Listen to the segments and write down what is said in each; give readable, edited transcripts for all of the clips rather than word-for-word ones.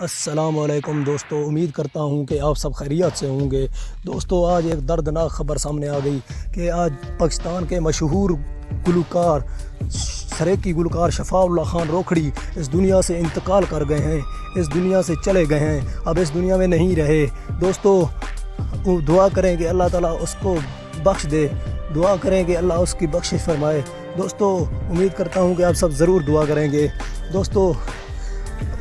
السلام علیکم دوستو، امید کرتا ہوں کہ آپ سب خیریت سے ہوں گے۔ دوستو آج ایک دردناک خبر سامنے آ گئی کہ آج پاکستان کے مشہور گلوکار سریکی گلوکار شفاء اللہ خان روکھڑی اس دنیا سے انتقال کر گئے ہیں، اس دنیا سے چلے گئے ہیں، اب اس دنیا میں نہیں رہے۔ دوستو دعا کریں کہ اللہ تعالیٰ اس کو بخش دے، دعا کریں کہ اللہ اس کی بخشش فرمائے۔ دوستو امید کرتا ہوں کہ آپ سب ضرور دعا کریں گے۔ دوستو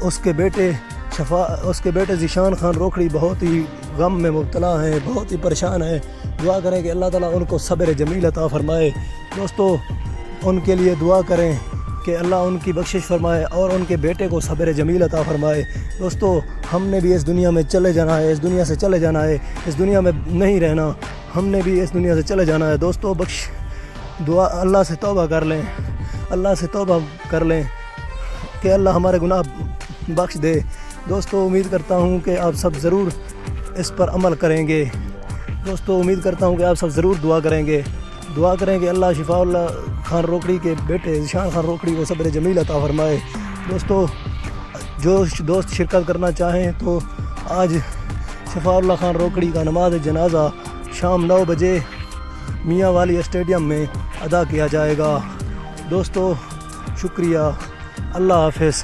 اس کے بیٹے ذیشان خان روکھڑی بہت ہی غم میں مبتلا ہیں، بہت ہی پریشان ہیں۔ دعا کریں کہ اللہ تعالیٰ ان کو صبر جمیل عطا فرمائے۔ دوستو ان کے لیے دعا کریں کہ اللہ ان کی بخشش فرمائے اور ان کے بیٹے کو صبر جمیل عطا فرمائے۔ دوستو ہم نے بھی اس دنیا میں چلے جانا ہے، اس دنیا سے چلے جانا ہے، اس دنیا میں نہیں رہنا، ہم نے بھی اس دنیا سے چلے جانا ہے۔ دوستو دعا اللہ سے توبہ کر لیں، اللہ سے توبہ کر لیں کہ اللہ ہمارے گناہ بخش دے۔ دوستو امید کرتا ہوں کہ آپ سب ضرور اس پر عمل کریں گے۔ دوستو امید کرتا ہوں کہ آپ سب ضرور دعا کریں گے، دعا کریں کہ اللہ شفاء اللہ خان روکھڑی کے بیٹے ذیشان خان روکھڑی کو صبر جمیل عطا فرمائے۔ دوستو جو دوست شرکت کرنا چاہیں تو آج شفاء اللہ خان روکھڑی کا نماز جنازہ شام 9 بجے میاں والی اسٹیڈیم میں ادا کیا جائے گا۔ دوستو شکریہ، اللہ حافظ۔